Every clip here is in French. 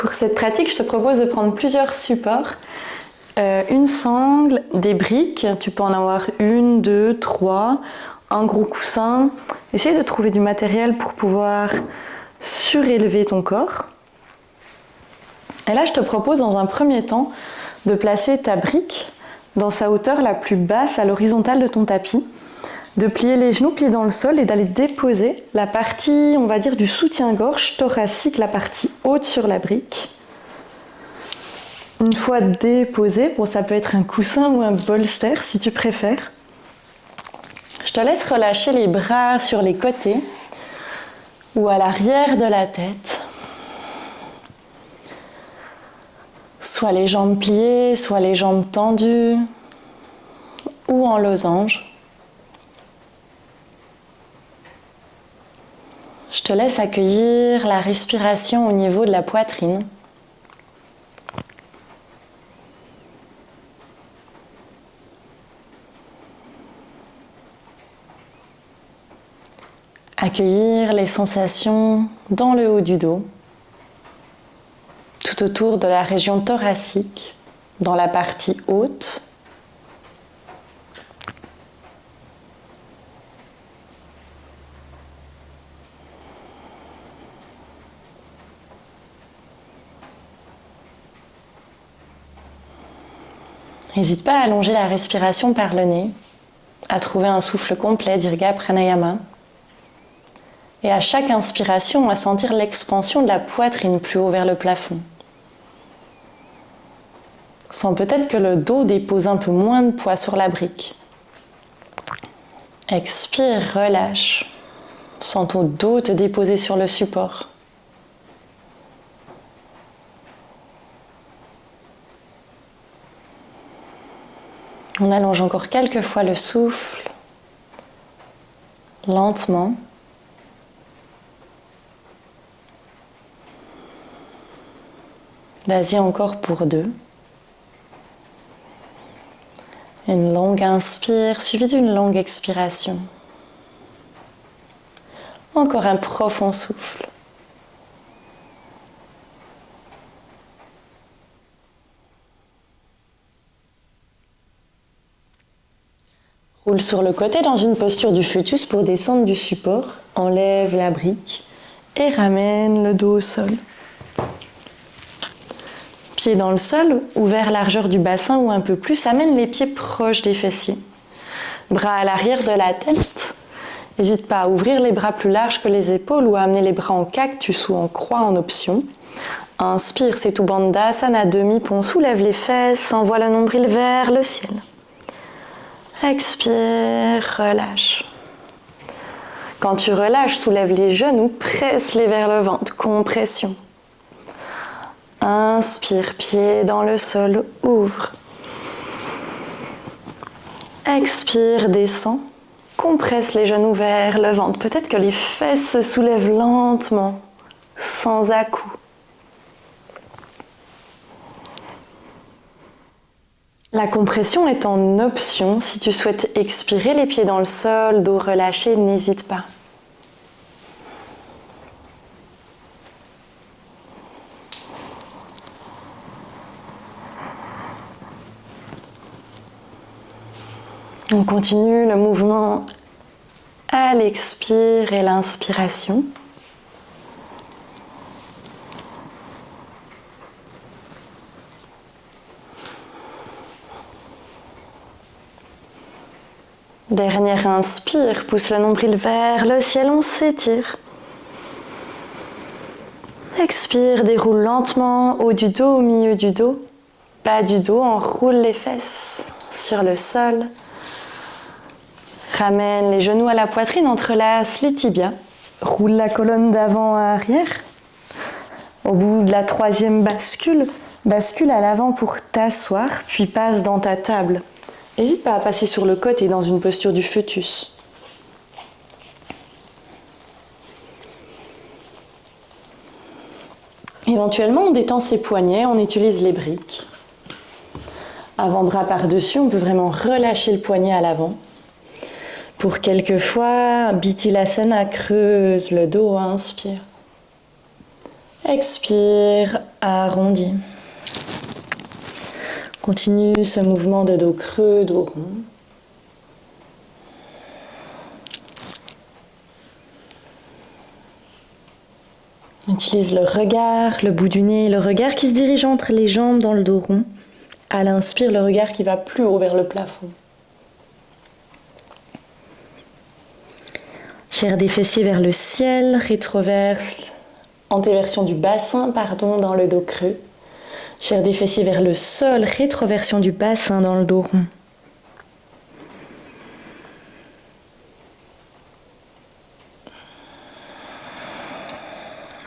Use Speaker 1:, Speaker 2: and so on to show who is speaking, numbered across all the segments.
Speaker 1: Pour cette pratique, je te propose de prendre plusieurs supports. Une sangle, des briques, tu peux en avoir une, deux, trois, un gros coussin. Essaye de trouver du matériel pour pouvoir surélever ton corps. Et là, je te propose dans un premier temps de placer ta brique dans sa hauteur la plus basse à l'horizontale de ton tapis, de plier les genoux, pliés dans le sol et d'aller déposer la partie, on va dire, du soutien-gorge thoracique, la partie haute sur la brique. Une fois déposé, bon, ça peut être un coussin ou un bolster si tu préfères. Je te laisse relâcher les bras sur les côtés ou à l'arrière de la tête. Soit les jambes pliées, soit les jambes tendues ou en losange. Je te laisse accueillir la respiration au niveau de la poitrine. Accueillir les sensations dans le haut du dos, tout autour de la région thoracique, dans la partie haute. N'hésite pas à allonger la respiration par le nez, à trouver un souffle complet, Dirga Pranayama. Et à chaque inspiration, à sentir l'expansion de la poitrine plus haut vers le plafond. Sens peut-être que le dos dépose un peu moins de poids sur la brique. Expire, relâche. Sens ton dos te déposer sur le support. On allonge encore quelques fois le souffle, lentement. Vas-y encore pour 2. Une longue inspire suivie d'une longue expiration. Encore un profond souffle. Roule sur le côté dans une posture du fœtus pour descendre du support. Enlève la brique et ramène le dos au sol. Pieds dans le sol, ouvert largeur du bassin ou un peu plus, amène les pieds proches des fessiers. Bras à l'arrière de la tête. N'hésite pas à ouvrir les bras plus larges que les épaules ou à amener les bras en cactus ou en croix en option. Inspire, Setu Bandhasana, demi-pont, soulève les fesses, envoie le nombril vers le ciel. Expire, relâche. Quand tu relâches, soulève les genoux, presse-les vers le ventre, compression. Inspire, pied dans le sol, ouvre. Expire, descend. Compresse les genoux vers le ventre. Peut-être que les fesses se soulèvent lentement, sans à-coups. La compression est en option. Si tu souhaites expirer, les pieds dans le sol, dos relâché, n'hésite pas. On continue le mouvement à l'expire et l'inspiration. Dernière inspire, pousse le nombril vers le ciel, on s'étire. Expire, déroule lentement, haut du dos, au milieu du dos, bas du dos, enroule les fesses sur le sol. Ramène les genoux à la poitrine, entrelace les tibias. Roule la colonne d'avant à arrière. Au bout de la 3e bascule, bascule à l'avant pour t'asseoir, puis passe dans ta table. N'hésite pas à passer sur le côté dans une posture du fœtus. Éventuellement, on détend ses poignets, on utilise les briques. Avant-bras par-dessus, on peut vraiment relâcher le poignet à l'avant. Pour quelques fois, Bithilasana, creuse le dos, inspire. Expire, arrondi. Continue ce mouvement de dos creux, dos rond. Utilise le regard, le bout du nez, le regard qui se dirige entre les jambes dans le dos rond. À l'inspire, le regard qui va plus haut vers le plafond. Chair des fessiers vers le ciel, rétroverse, antéversion du bassin, dans le dos creux. Chair des fessiers vers le sol, rétroversion du bassin dans le dos rond.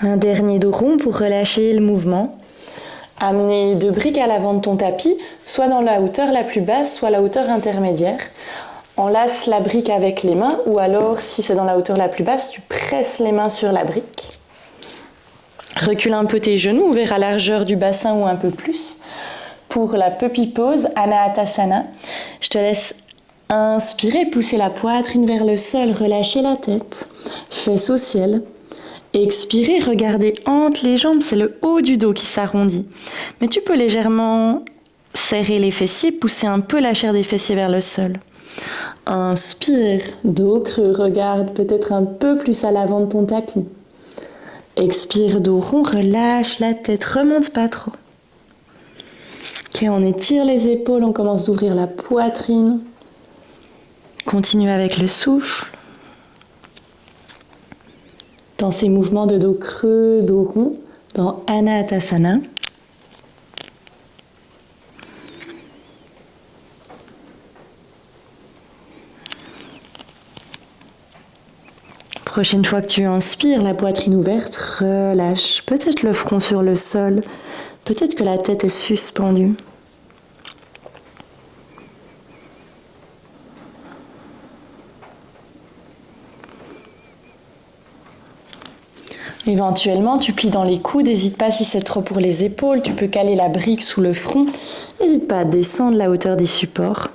Speaker 1: Un dernier dos rond pour relâcher le mouvement. Amener 2 briques à l'avant de ton tapis, soit dans la hauteur la plus basse, soit la hauteur intermédiaire. Enlace la brique avec les mains, ou alors, si c'est dans la hauteur la plus basse, tu presses les mains sur la brique. Recule un peu tes genoux vers la largeur du bassin ou un peu plus. Pour la puppy pose, Anahatasana, je te laisse inspirer, pousser la poitrine vers le sol, relâcher la tête, fesses au ciel. Expirez, regardez entre les jambes, c'est le haut du dos qui s'arrondit. Mais tu peux légèrement serrer les fessiers, pousser un peu la chair des fessiers vers le sol. Inspire, dos creux, regarde peut-être un peu plus à l'avant de ton tapis. Expire, dos rond, relâche la tête, remonte pas trop. Ok, on étire les épaules, on commence d'ouvrir la poitrine. Continue avec le souffle. Dans ces mouvements de dos creux, dos rond, dans Anahatasana. Prochaine fois que tu inspires, la poitrine ouverte, relâche. Peut-être le front sur le sol, peut-être que la tête est suspendue. Éventuellement, tu plies dans les coudes, n'hésite pas si c'est trop pour les épaules, tu peux caler la brique sous le front, n'hésite pas à descendre la hauteur des supports.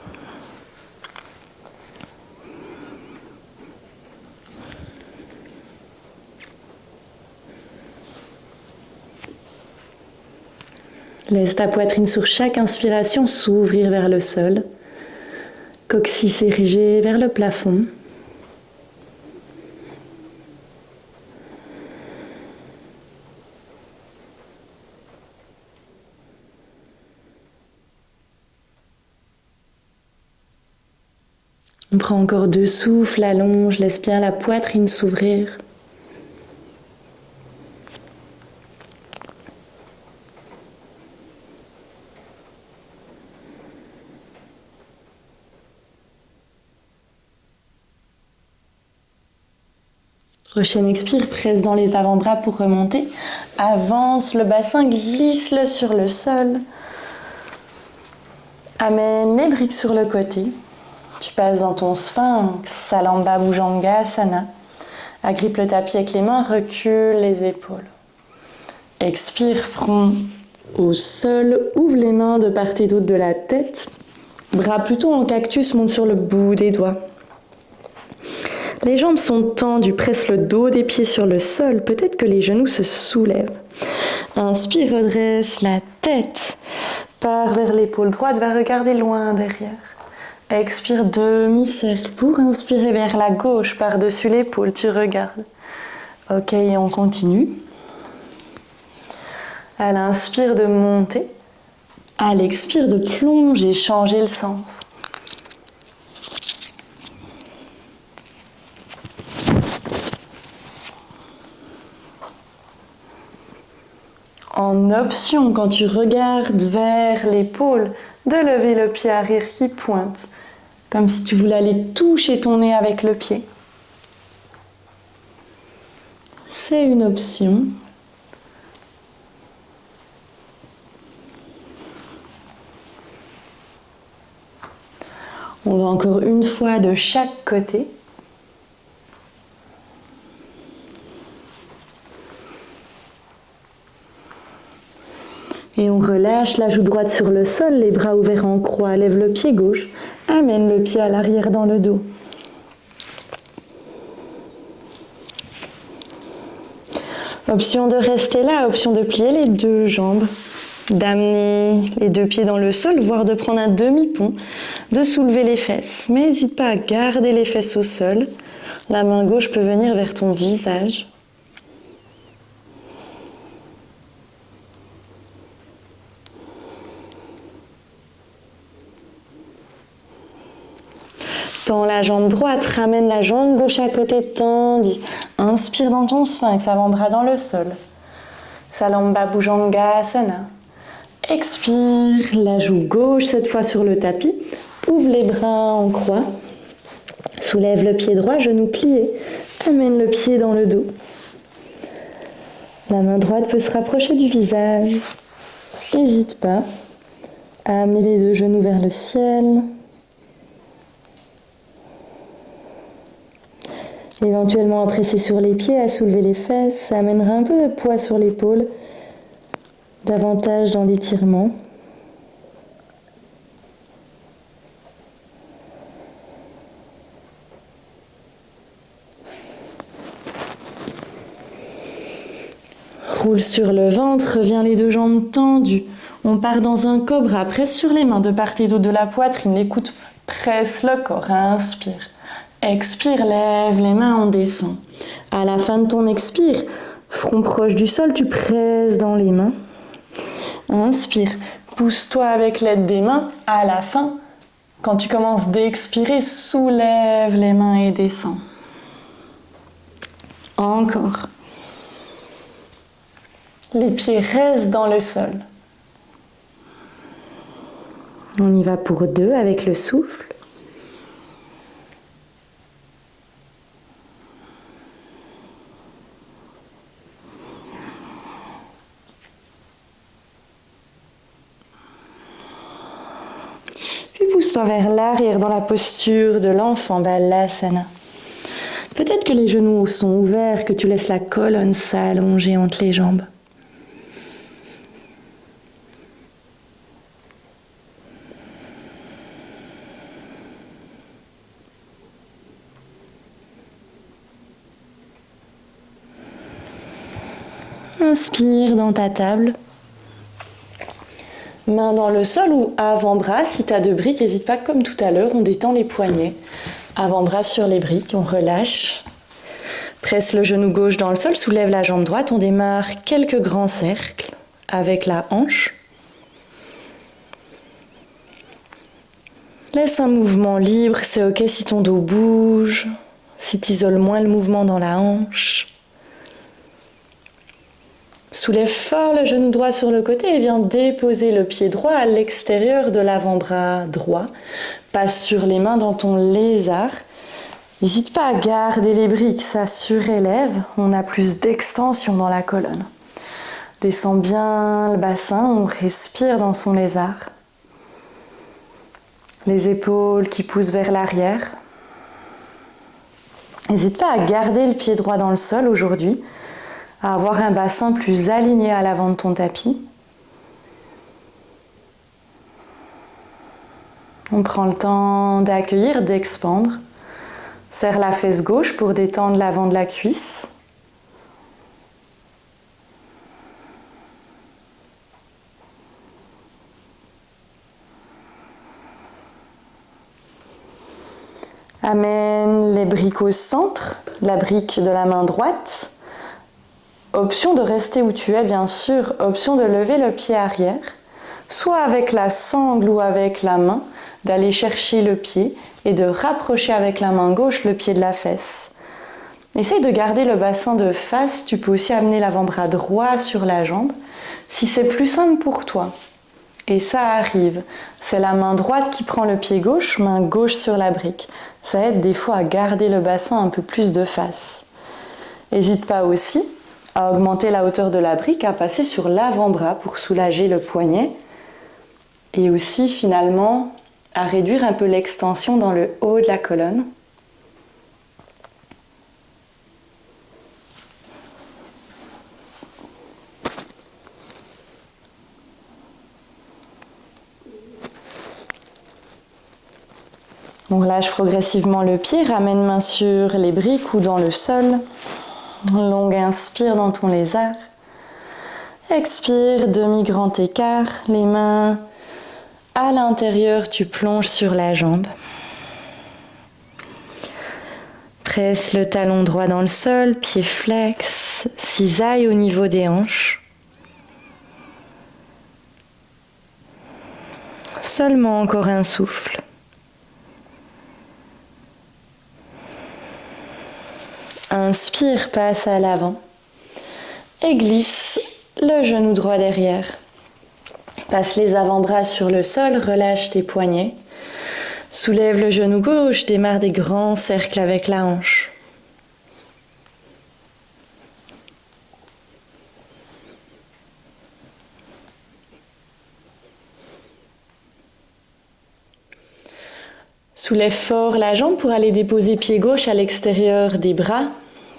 Speaker 1: Laisse ta poitrine sur chaque inspiration s'ouvrir vers le sol, coccyx érigé vers le plafond. On prend encore 2 souffles, allonge, laisse bien la poitrine s'ouvrir. Prochaine expire, presse dans les avant-bras pour remonter. Avance le bassin, glisse-le sur le sol. Amène les briques sur le côté. Tu passes dans ton sphinx, Salamba Bhujangasana. Agrippe le tapis avec les mains, recule les épaules. Expire, front au sol, ouvre les mains de part et d'autre de la tête. Bras plutôt en cactus, monte sur le bout des doigts. Les jambes sont tendues, presse le dos des pieds sur le sol, peut-être que les genoux se soulèvent. Inspire, redresse la tête, part vers l'épaule droite, va regarder loin derrière. Expire, demi-cercle pour inspirer vers la gauche, par-dessus l'épaule, tu regardes. Ok, et on continue. À l'inspire de monter, à l'expire de plonger, changer le sens. En option, quand tu regardes vers l'épaule, de lever le pied arrière qui pointe, comme si tu voulais aller toucher ton nez avec le pied. C'est une option. On va encore une fois de chaque côté. Et on relâche la joue droite sur le sol, les bras ouverts en croix, lève le pied gauche, amène le pied à l'arrière dans le dos. Option de rester là, option de plier les deux jambes, d'amener les deux pieds dans le sol, voire de prendre un demi-pont, de soulever les fesses. Mais n'hésite pas à garder les fesses au sol. La main gauche peut venir vers ton visage. Tends la jambe droite, ramène la jambe gauche à côté tendue. Inspire dans ton sphinx, avant-bras dans le sol. Salamba Bhujangasana. Expire, la joue gauche cette fois sur le tapis. Ouvre les bras en croix. Soulève le pied droit, genou plié. Amène le pied dans le dos. La main droite peut se rapprocher du visage. N'hésite pas à amener les deux genoux vers le ciel. Éventuellement à presser sur les pieds, à soulever les fesses, ça amènera un peu de poids sur l'épaule, davantage dans l'étirement. Roule sur le ventre, reviens les deux jambes tendues. On part dans un cobra, presse sur les mains de part et d'autre de la poitrine, écoute, presse le corps, inspire. Expire, lève les mains, on descend. À la fin de ton expire, front proche du sol, tu presses dans les mains. Inspire, pousse-toi avec l'aide des mains. À la fin, quand tu commences d'expirer, soulève les mains et descends. Encore. Les pieds restent dans le sol. On y va pour 2 avec le souffle. Pousse-toi vers l'arrière dans la posture de l'enfant, Balasana. Peut-être que les genoux sont ouverts, que tu laisses la colonne s'allonger entre les jambes. Inspire dans ta table. Main dans le sol ou avant-bras, si tu as 2 briques, n'hésite pas comme tout à l'heure, on détend les poignets. Avant-bras sur les briques, on relâche. Presse le genou gauche dans le sol, soulève la jambe droite, on démarre quelques grands cercles avec la hanche. Laisse un mouvement libre, c'est ok si ton dos bouge, si tu isoles moins le mouvement dans la hanche. Soulève fort le genou droit sur le côté et viens déposer le pied droit à l'extérieur de l'avant-bras droit. Passe sur les mains dans ton lézard. N'hésite pas à garder les briques, ça surélève. On a plus d'extension dans la colonne. Descends bien le bassin, on respire dans son lézard. Les épaules qui poussent vers l'arrière. N'hésite pas à garder le pied droit dans le sol aujourd'hui, à avoir un bassin plus aligné à l'avant de ton tapis. On prend le temps d'accueillir, d'expandre. Serre la fesse gauche pour détendre l'avant de la cuisse. Amène les briques au centre, la brique de la main droite. Option de rester où tu es, bien sûr. Option de lever le pied arrière, soit avec la sangle ou avec la main, d'aller chercher le pied et de rapprocher avec la main gauche le pied de la fesse. Essaye de garder le bassin de face. Tu peux aussi amener l'avant-bras droit sur la jambe, si c'est plus simple pour toi. Et ça arrive. C'est la main droite qui prend le pied gauche, main gauche sur la brique. Ça aide des fois à garder le bassin un peu plus de face. N'hésite pas aussi à augmenter la hauteur de la brique, à passer sur l'avant-bras pour soulager le poignet et aussi finalement à réduire un peu l'extension dans le haut de la colonne. On relâche progressivement le pied, ramène main sur les briques ou dans le sol. Longue inspire dans ton lézard. Expire, demi-grand écart. Les mains à l'intérieur, tu plonges sur la jambe. Presse le talon droit dans le sol, pied flex, cisaille au niveau des hanches. Seulement encore un souffle. Inspire, passe à l'avant et glisse le genou droit derrière. Passe les avant-bras sur le sol, relâche tes poignets. Soulève le genou gauche, démarre des grands cercles avec la hanche. Soulève fort la jambe pour aller déposer pied gauche à l'extérieur des bras.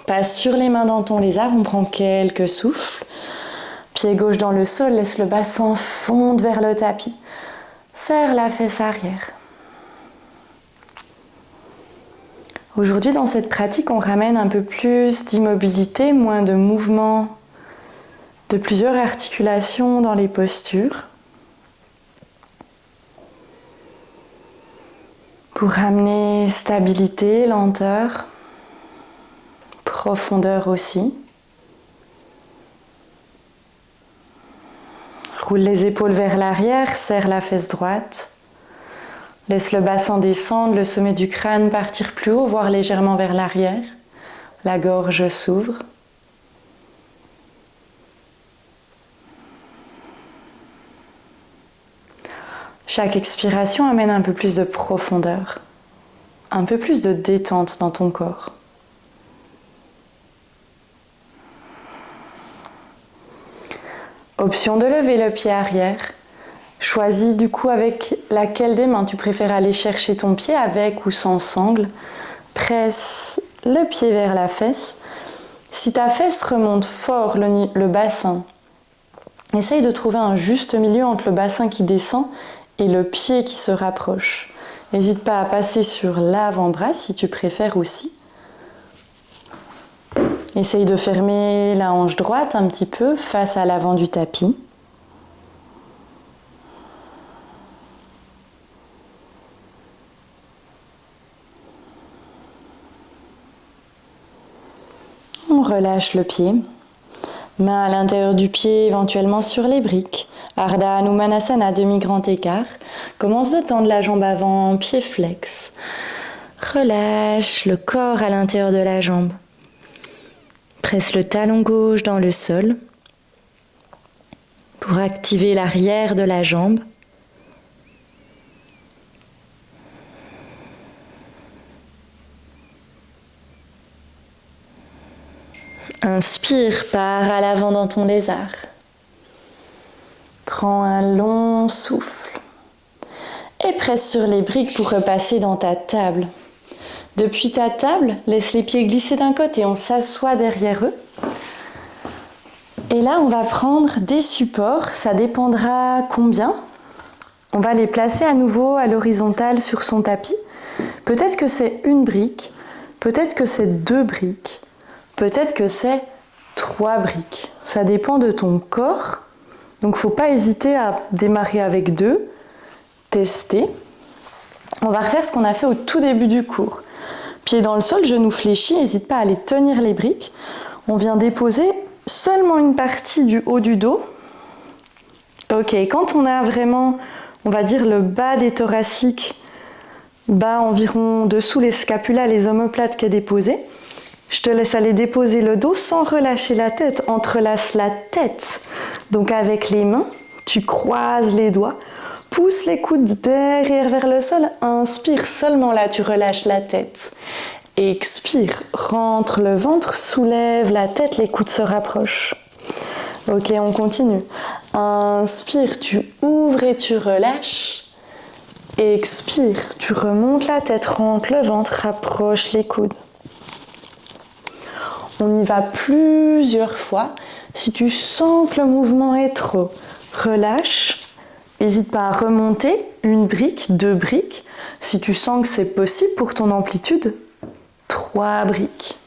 Speaker 1: Passe sur les mains dans ton lézard, on prend quelques souffles. Pied gauche dans le sol, laisse le bassin fondre vers le tapis. Serre la fesse arrière. Aujourd'hui, dans cette pratique, on ramène un peu plus d'immobilité, moins de mouvement de plusieurs articulations dans les postures. Pour ramener stabilité, lenteur, profondeur aussi. Roule les épaules vers l'arrière, serre la fesse droite. Laisse le bassin descendre, le sommet du crâne partir plus haut, voire légèrement vers l'arrière. La gorge s'ouvre. Chaque expiration amène un peu plus de profondeur, un peu plus de détente dans ton corps. Option de lever le pied arrière. Choisis du coup avec laquelle des mains tu préfères aller chercher ton pied, avec ou sans sangle. Presse le pied vers la fesse. Si ta fesse remonte fort le bassin, essaye de trouver un juste milieu entre le bassin qui descend et le pied qui se rapproche. N'hésite pas à passer sur l'avant-bras si tu préfères aussi. Essaye de fermer la hanche droite un petit peu face à l'avant du tapis. On relâche le pied. Main à l'intérieur du pied, éventuellement sur les briques. Ardha Hanumanasana, demi-grand écart. Commence de tendre la jambe avant, pied flex. Relâche le corps à l'intérieur de la jambe. Presse le talon gauche dans le sol pour activer l'arrière de la jambe. Inspire, pars à l'avant dans ton lézard. Prends un long souffle et presse sur les briques pour repasser dans ta table. Depuis ta table, laisse les pieds glisser d'un côté, on s'assoit derrière eux. Et là, on va prendre des supports, ça dépendra combien. On va les placer à nouveau à l'horizontale sur son tapis. Peut-être que c'est une brique, peut-être que c'est 2 briques, peut-être que c'est 3 briques. Ça dépend de ton corps. Donc, il ne faut pas hésiter à démarrer avec 2, tester. On va refaire ce qu'on a fait au tout début du cours. Pieds dans le sol, genoux fléchis, n'hésite pas à aller tenir les briques. On vient déposer seulement une partie du haut du dos. Ok, quand on a vraiment, on va dire le bas des thoraciques, bas environ dessous les scapulas, les omoplates qui est déposé, je te laisse aller déposer le dos sans relâcher la tête. Entrelace la tête. Donc avec les mains, tu croises les doigts, pousse les coudes derrière vers le sol. Inspire, seulement là tu relâches la tête. Expire, rentre le ventre, soulève la tête, les coudes se rapprochent. Ok, on continue. Inspire, tu ouvres et tu relâches. Expire, tu remontes la tête, rentre le ventre, rapproche les coudes. On y va plusieurs fois. Si tu sens que le mouvement est trop, relâche. N'hésite pas à remonter 1 brique, 2 briques. Si tu sens que c'est possible pour ton amplitude, 3 briques.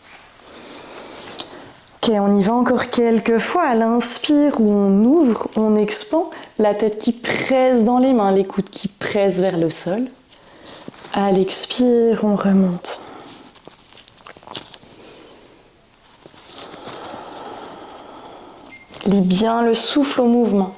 Speaker 1: Ok, on y va encore quelques fois. À l'inspire, où on ouvre, on expand, la tête qui presse dans les mains, les coudes qui pressent vers le sol. À l'expire, on remonte. Lis bien le souffle au mouvement.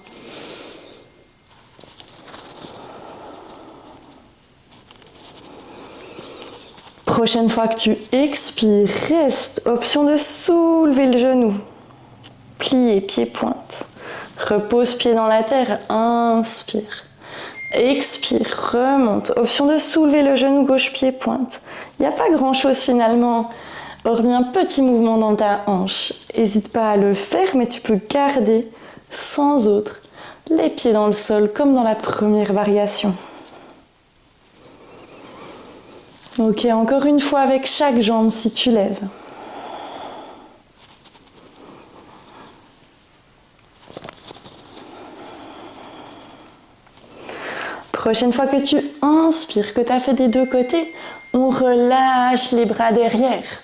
Speaker 1: Prochaine fois que tu expires, reste. Option de soulever le genou. Plier, pied-pointe. Repose pied dans la terre, inspire. Expire, remonte. Option de soulever le genou gauche, pied-pointe. Il n'y a pas grand-chose finalement, hormis un petit mouvement dans ta hanche. N'hésite pas à le faire, mais tu peux garder sans autre les pieds dans le sol comme dans la première variation. Ok, encore une fois avec chaque jambe si tu lèves. Prochaine fois que tu inspires, que tu as fait des deux côtés, on relâche les bras derrière.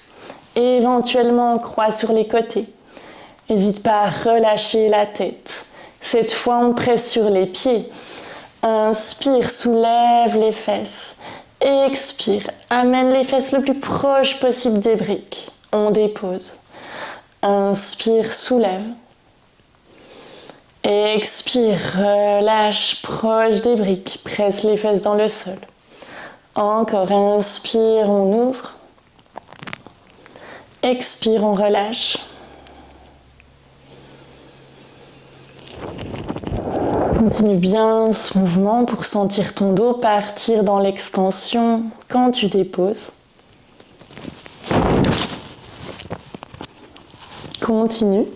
Speaker 1: Et éventuellement, on croise sur les côtés. N'hésite pas à relâcher la tête. Cette fois, on presse sur les pieds. Inspire, soulève les fesses. Expire, amène les fesses le plus proche possible des briques. On dépose. Inspire, soulève. Expire, relâche, proche des briques. Presse les fesses dans le sol. Encore, inspire, on ouvre. Expire, on relâche. Continue bien ce mouvement pour sentir ton dos partir dans l'extension quand tu déposes. Continue.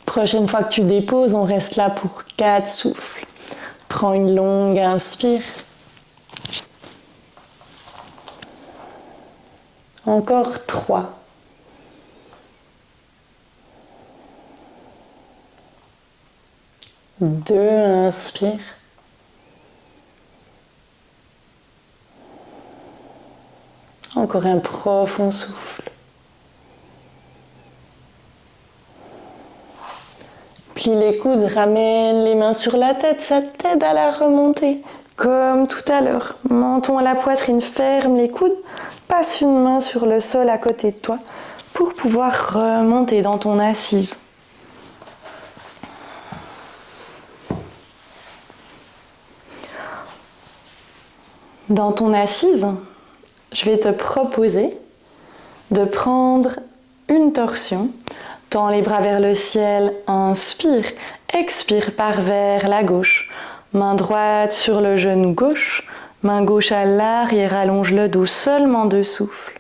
Speaker 1: Prochaine fois que tu déposes, on reste là pour 4 souffles. Prends une longue inspire. Encore 3. Deux, inspire. Encore un profond souffle. Plie les coudes, ramène les mains sur la tête, ça t'aide à la remonter. Comme tout à l'heure, menton à la poitrine, ferme les coudes, passe une main sur le sol à côté de toi pour pouvoir remonter dans ton assise. Dans ton assise, je vais te proposer de prendre une torsion. Tends les bras vers le ciel, inspire, expire par vers la gauche. Main droite sur le genou gauche, main gauche à l'arrière, allonge le dos, seulement 2 souffles.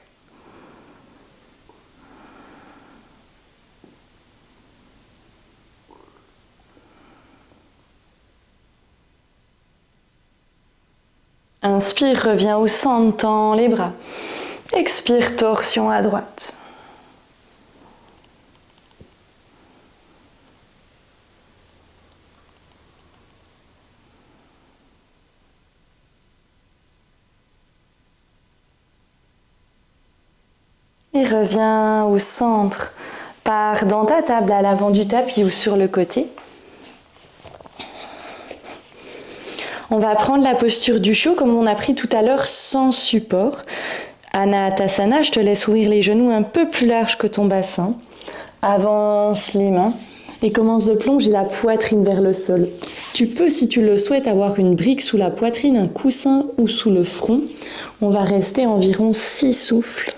Speaker 1: Inspire, reviens au centre, tends les bras. Expire, torsion à droite. Et reviens au centre. Pars dans ta table à l'avant du tapis ou sur le côté. On va prendre la posture du chaud comme on a pris tout à l'heure sans support. Anatasana, je te laisse ouvrir les genoux un peu plus larges que ton bassin. Avance les mains et commence de plonger la poitrine vers le sol. Tu peux, si tu le souhaites, avoir une brique sous la poitrine, un coussin ou sous le front. On va rester environ 6 souffles.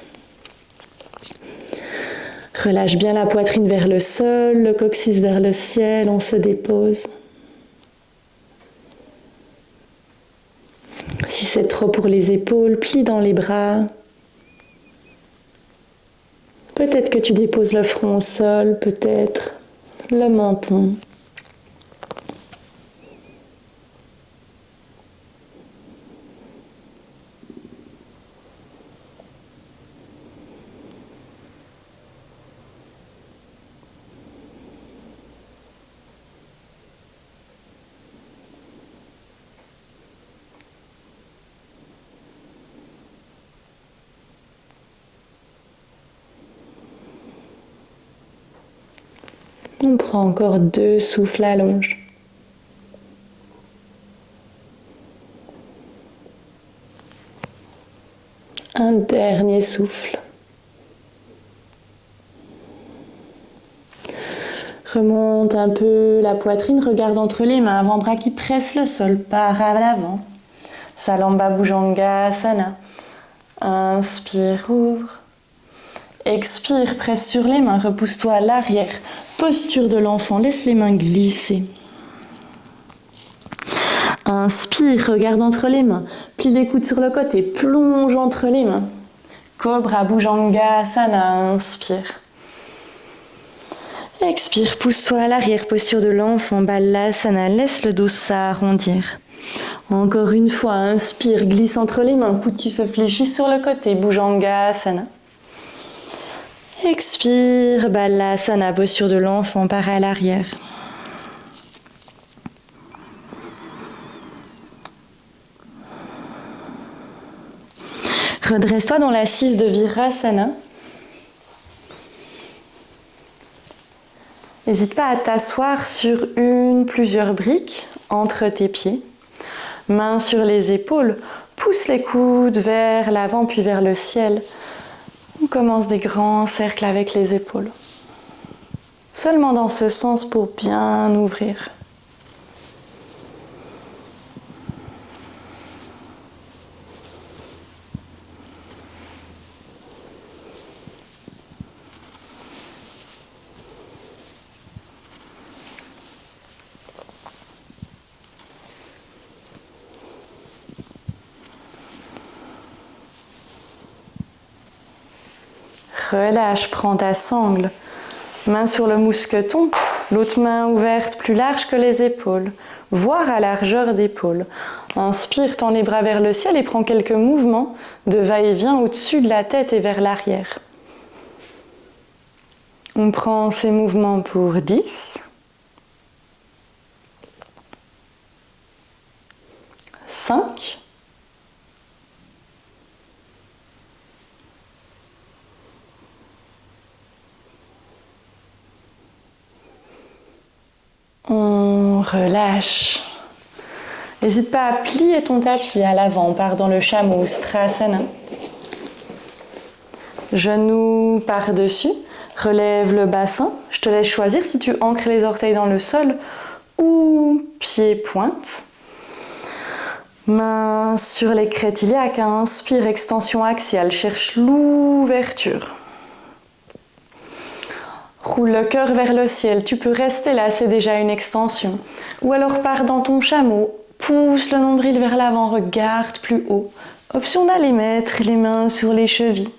Speaker 1: Relâche bien la poitrine vers le sol, le coccyx vers le ciel, on se dépose. Si c'est trop pour les épaules, plie dans les bras. Peut-être que tu déposes le front au sol, peut-être le menton. On prend encore 2 souffles à longe. Un dernier souffle. Remonte un peu la poitrine, regarde entre les mains, avant-bras qui presse le sol, part à l'avant. Salamba Bhujangasana. Inspire, ouvre. Expire, presse sur les mains, repousse-toi à l'arrière. Posture de l'enfant, laisse les mains glisser. Inspire, regarde entre les mains, plie les coudes sur le côté, plonge entre les mains. Cobra Bhujangasana, inspire. Expire, pousse-toi à l'arrière, posture de l'enfant, Balasana, laisse le dos s'arrondir. Encore une fois, inspire, glisse entre les mains, coude qui se fléchissent sur le côté, Bhujangasana. Expire, Balasana, posture de l'enfant, part à l'arrière. Redresse-toi dans l'assise de Virasana. N'hésite pas à t'asseoir sur plusieurs briques entre tes pieds. Mains sur les épaules, pousse les coudes vers l'avant puis vers le ciel. On commence des grands cercles avec les épaules. Seulement dans ce sens pour bien ouvrir. Relâche, prends ta sangle. Main sur le mousqueton, l'autre main ouverte plus large que les épaules, voire à largeur d'épaule. Inspire, tends les bras vers le ciel et prends quelques mouvements de va-et-vient au-dessus de la tête et vers l'arrière. On prend ces mouvements pour 10, 5, 'On relâche. N'hésite pas à plier ton tapis à l'avant. On part dans le chameau, Strasana. Genoux par-dessus. Relève le bassin. Je te laisse choisir si tu ancres les orteils dans le sol ou pieds pointe. Main sur les crêtes iliaques. Inspire, extension axiale. Cherche l'ouverture. Roule le cœur vers le ciel, tu peux rester là, c'est déjà une extension. Ou alors pars dans ton chameau, pousse le nombril vers l'avant, regarde plus haut. Option d'aller mettre les mains sur les chevilles.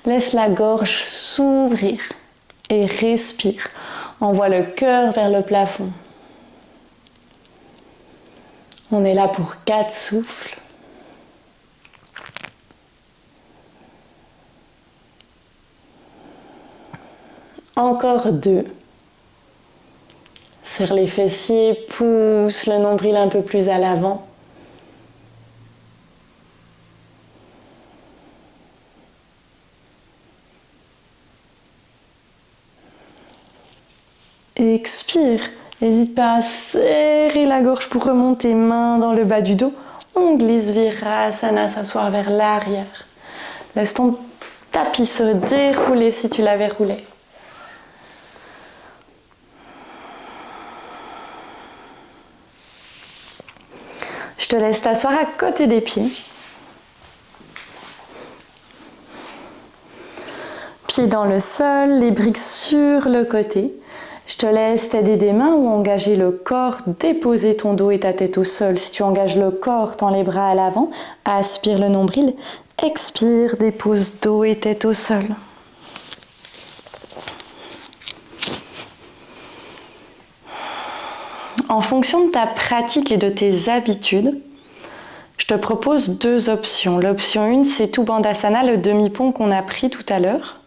Speaker 1: Laisse la gorge s'ouvrir et respire. Envoie le cœur vers le plafond. On est là pour 4 souffles. Encore 2. Serre les fessiers, pousse le nombril un peu plus à l'avant. Expire. N'hésite pas à serrer la gorge pour remonter, main dans le bas du dos. On glisse Virasana, s'asseoir vers l'arrière. Laisse ton tapis se dérouler si tu l'avais roulé. Je te laisse t'asseoir à côté des pieds. Pieds dans le sol, les briques sur le côté. Je te laisse t'aider des mains ou engager le corps, déposer ton dos et ta tête au sol. Si tu engages le corps, tends les bras à l'avant, aspire le nombril, expire, dépose dos et tête au sol. En fonction de ta pratique et de tes habitudes, je te propose 2 options. L'option 1, c'est tout Bandhasana, le demi-pont qu'on a pris tout à l'heure.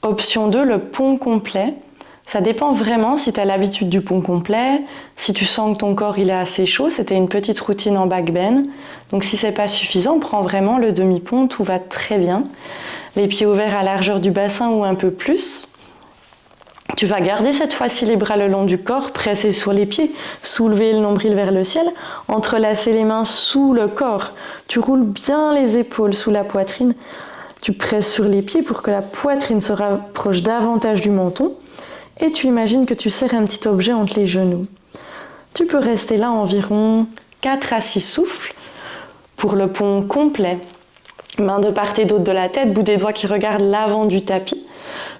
Speaker 1: Option 2, le pont complet. Ça dépend vraiment si tu as l'habitude du pont complet, si tu sens que ton corps il est assez chaud. C'était une petite routine en back bend. Donc si c'est pas suffisant, prends vraiment le demi-pont, tout va très bien. Les pieds ouverts à largeur du bassin ou un peu plus. Tu vas garder cette fois-ci les bras le long du corps, presser sur les pieds, soulever le nombril vers le ciel, entrelacer les mains sous le corps. Tu roules bien les épaules sous la poitrine. Tu presses sur les pieds pour que la poitrine se rapproche davantage du menton. Et tu imagines que tu serres un petit objet entre les genoux. Tu peux rester là environ 4 à 6 souffles pour le pont complet. Mains de part et d'autre de la tête, bout des doigts qui regardent l'avant du tapis.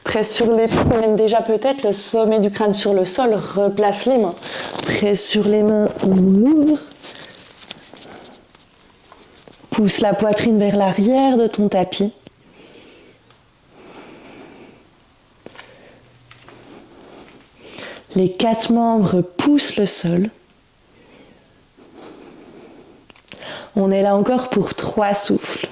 Speaker 1: Presse sur les pieds, mène déjà peut-être le sommet du crâne sur le sol, replace les mains. Presse sur les mains, on ouvre. Pousse la poitrine vers l'arrière de ton tapis. Les 4 membres poussent le sol. On est là encore pour 3 souffles.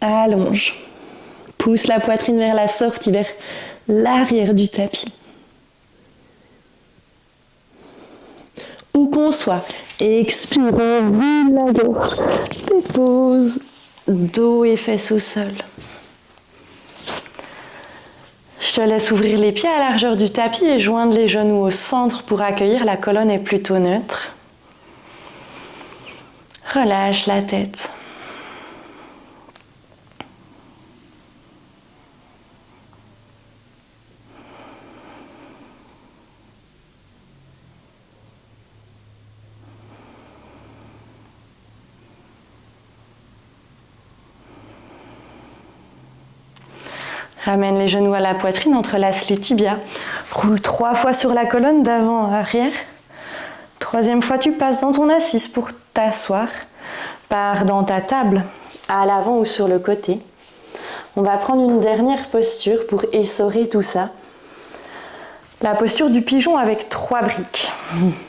Speaker 1: Allonge. Pousse la poitrine vers la sortie, vers l'arrière du tapis. Où qu'on soit, expire, vide la gorge. Dépose, dos et fesses au sol. Je te laisse ouvrir les pieds à la largeur du tapis et joindre les genoux au centre pour accueillir. La colonne est plutôt neutre. Relâche la tête. Ramène les genoux à la poitrine, entrelace les tibias. Roule 3 fois sur la colonne d'avant à arrière. 3e fois, tu passes dans ton assise pour t'asseoir. Pars dans ta table, à l'avant ou sur le côté. On va prendre une dernière posture pour essorer tout ça. La posture du pigeon avec 3 briques.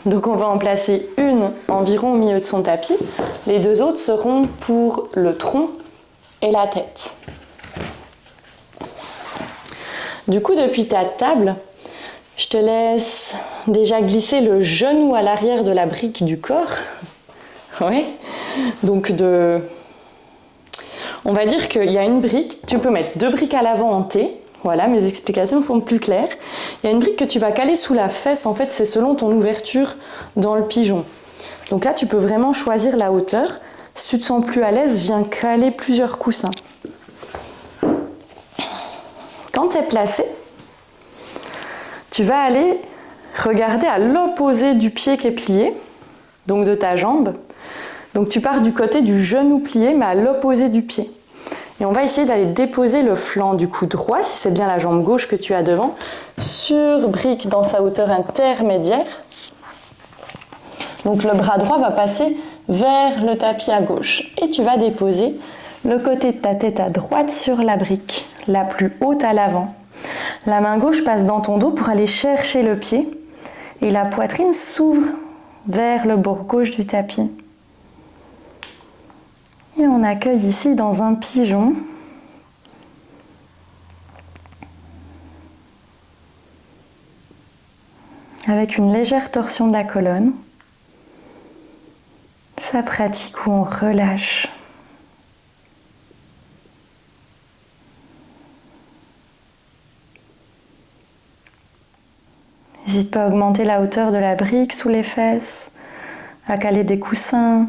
Speaker 1: Donc on va en placer une environ au milieu de son tapis. Les 2 autres seront pour le tronc et la tête. Du coup, depuis ta table, je te laisse déjà glisser le genou à l'arrière de la brique du corps. Oui. Donc on va dire qu'il y a une brique, tu peux mettre 2 briques à l'avant en T. Voilà, mes explications sont plus claires. Il y a une brique que tu vas caler sous la fesse, en fait, c'est selon ton ouverture dans le pigeon. Donc là, tu peux vraiment choisir la hauteur. Si tu te sens plus à l'aise, viens caler plusieurs coussins. Quand tu es placé, tu vas aller regarder à l'opposé du pied qui est plié, donc de ta jambe. Donc tu pars du côté du genou plié, mais à l'opposé du pied. Et on va essayer d'aller déposer le flanc du cou droit, si c'est bien la jambe gauche que tu as devant, sur brique dans sa hauteur intermédiaire. Donc le bras droit va passer vers le tapis à gauche. Et tu vas déposer le côté de ta tête à droite sur la brique, la plus haute à l'avant. La main gauche passe dans ton dos pour aller chercher le pied et la poitrine s'ouvre vers le bord gauche du tapis. Et on accueille ici dans un pigeon. Avec une légère torsion de la colonne. Sa pratique où on relâche. N'hésite pas à augmenter la hauteur de la brique sous les fesses, à caler des coussins.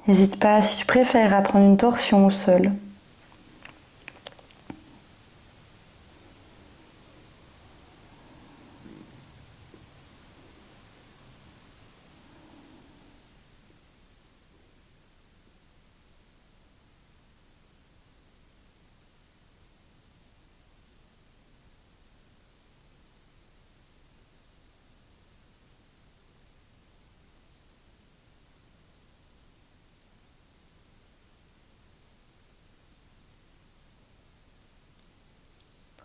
Speaker 1: N'hésite pas, si tu préfères, à prendre une torsion au sol.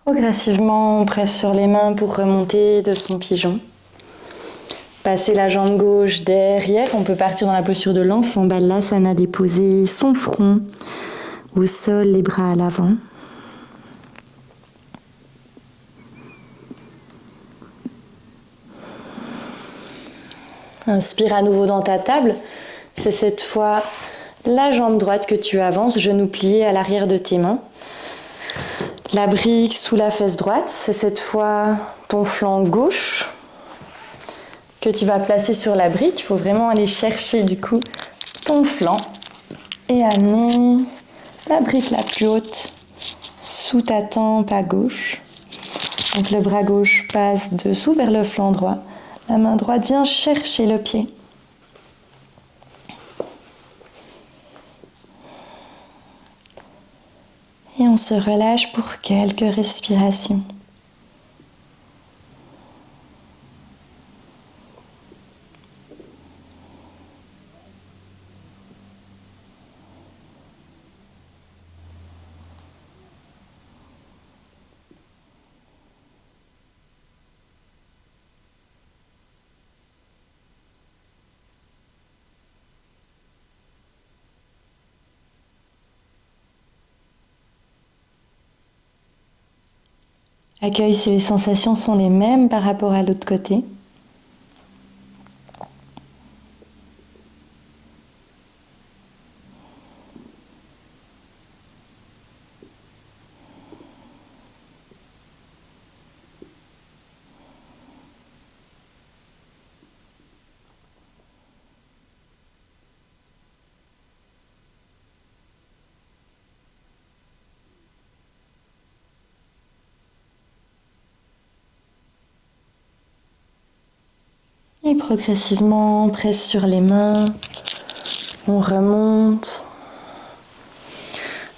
Speaker 1: Progressivement, on presse sur les mains pour remonter de son pigeon. Passer la jambe gauche derrière, on peut partir dans la posture de l'enfant Balasana, déposer son front au sol, les bras à l'avant. Inspire à nouveau dans ta table. C'est cette fois la jambe droite que tu avances, genou plié à l'arrière de tes mains. La brique sous la fesse droite, c'est cette fois ton flanc gauche que tu vas placer sur la brique. Il faut vraiment aller chercher du coup ton flanc et amener la brique la plus haute sous ta tempe à gauche. Donc le bras gauche passe dessous vers le flanc droit. La main droite vient chercher le pied. Et on se relâche pour quelques respirations. Accueille si les sensations sont les mêmes par rapport à l'autre côté. Et progressivement, presse sur les mains, on remonte,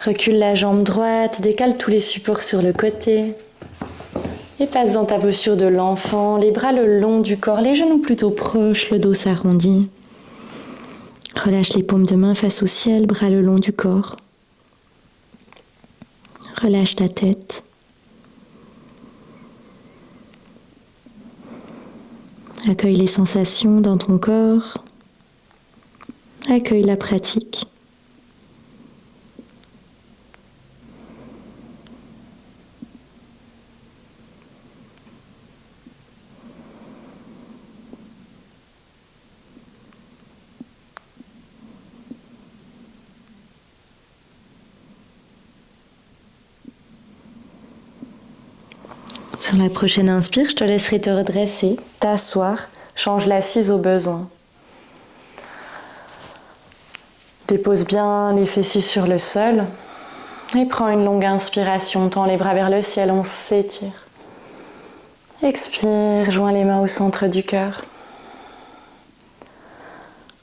Speaker 1: recule la jambe droite, décale tous les supports sur le côté et passe dans ta posture de l'enfant, les bras le long du corps, les genoux plutôt proches, le dos s'arrondit. Relâche les paumes de main face au ciel, bras le long du corps. Relâche ta tête. Accueille les sensations dans ton corps. Accueille la pratique. Sur la prochaine inspire, je te laisserai te redresser, t'asseoir, change l'assise au besoin. Dépose bien les fessiers sur le sol et prends une longue inspiration, tends les bras vers le ciel, on s'étire. Expire, joins les mains au centre du cœur.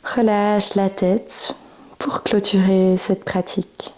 Speaker 1: Relâche la tête pour clôturer cette pratique.